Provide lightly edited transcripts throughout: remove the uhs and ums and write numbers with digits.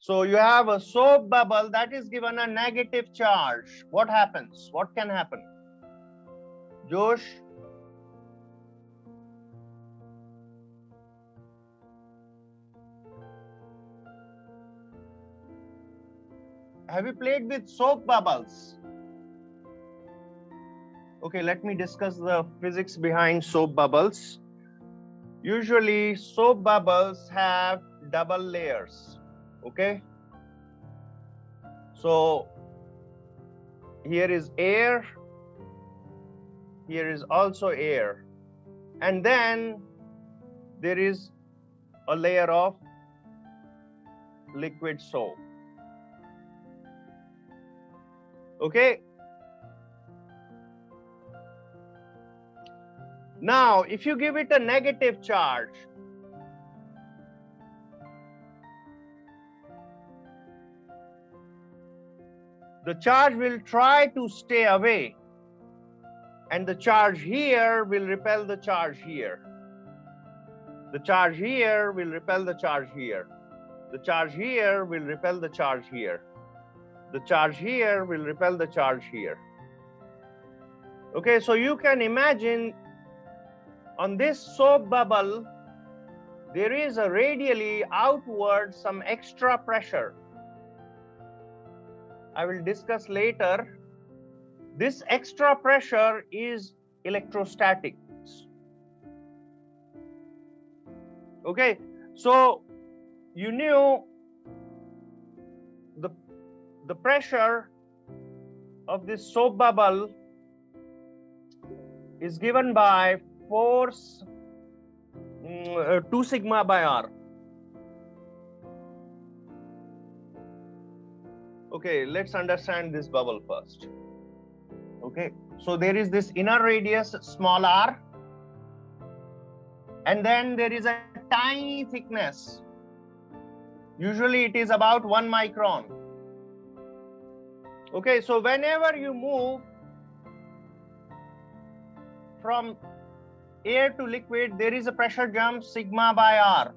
So you have a soap bubble that is given a negative charge. What happens? What can happen? Josh? Have you played with soap bubbles? Okay, let me discuss the physics behind soap bubbles. Usually, soap bubbles have double layers. Okay. So, here is air. Here is also air. And then there is a layer of liquid soap. Okay. Now, if you give it a negative charge, the charge will try to stay away, and the charge here will repel the charge here. The charge here will repel the charge here. The charge here will repel the charge here. The charge here will repel the charge here. Okay, so you can imagine on this soap bubble, there is a radially outward some extra pressure. I will discuss later. This extra pressure is electrostatic. Okay, so you knew the pressure of this soap bubble is given by force 2 sigma by r. Okay, let's understand this bubble first. Okay, so there is this inner radius small r, and then there is a tiny thickness. Usually it is about 1 micron. Okay, so whenever you move from air to liquid, there is a pressure jump sigma by r.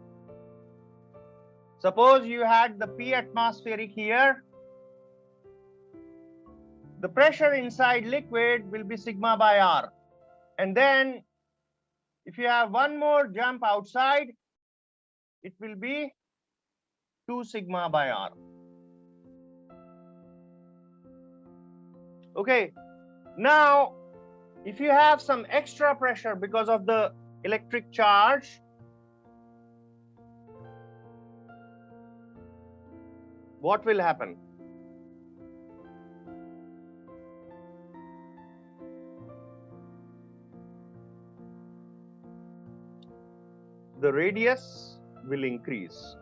Suppose you had the P atmospheric here. The pressure inside liquid will be sigma by r. And then if you have one more jump outside, it will be 2 sigma by r. Okay, now if you have some extra pressure because of the electric charge, what will happen? The radius will increase.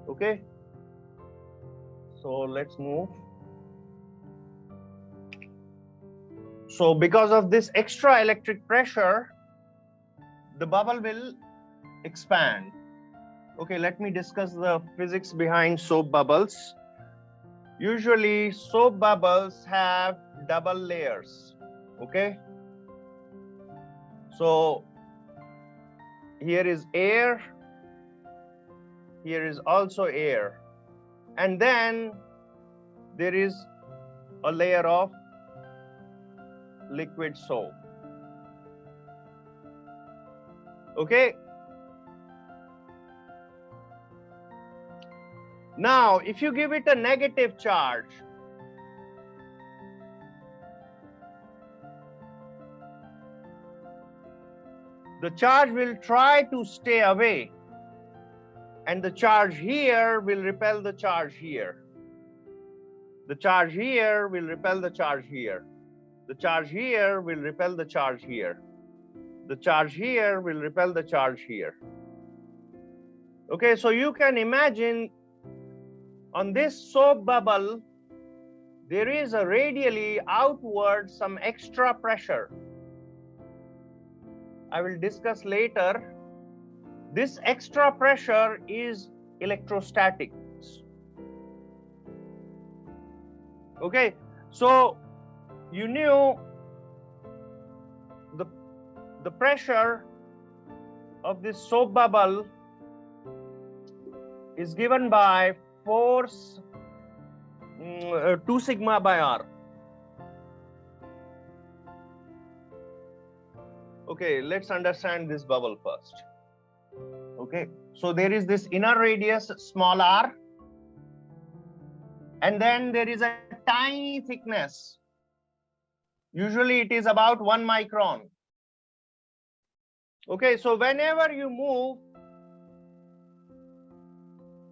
Okay, so let's move. So because of this extra electric pressure, the bubble will expand. Okay, let me discuss the physics behind soap bubbles. Usually soap bubbles have double layers. Okay, so here is air, here is also air, and then there is a layer of liquid soap. Okay, now if you give it a negative charge, the charge will try to stay away, and the charge here will repel the charge here. The charge here will repel the charge here. The charge here will repel the charge here. The charge here will repel the charge here. Okay, so you can imagine on this soap bubble, there is a radially outward some extra pressure. I will discuss later. This extra pressure is electrostatic. Okay, so you knew the pressure of this soap bubble is given by force 2 sigma by r. Okay, let's understand this bubble first. Okay, so there is this inner radius small r, and then there is a tiny thickness. Usually it is about 1 micron. Okay, so whenever you move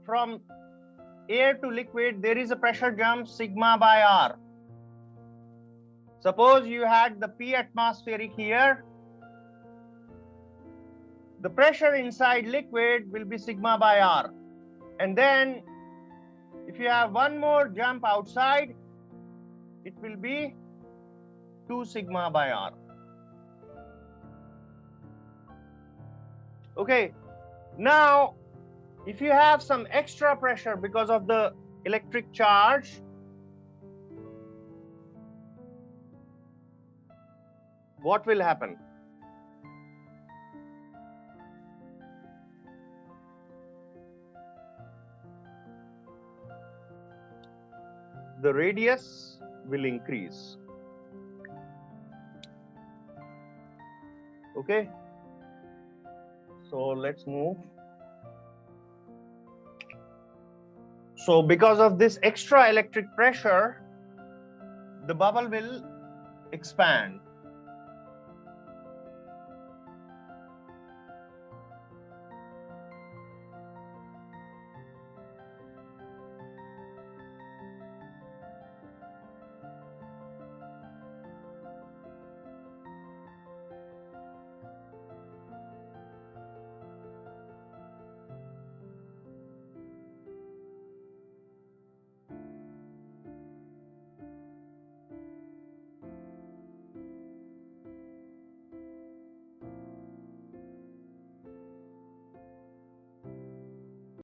from air to liquid, there is a pressure jump sigma by r. Suppose you had the P atmospheric here. The pressure inside liquid will be sigma by r. And then if you have one more jump outside, it will be 2 sigma by r. Okay, now if you have some extra pressure because of the electric charge, what will happen? The radius will increase. Okay, so let's move. So because of this extra electric pressure, the bubble will expand.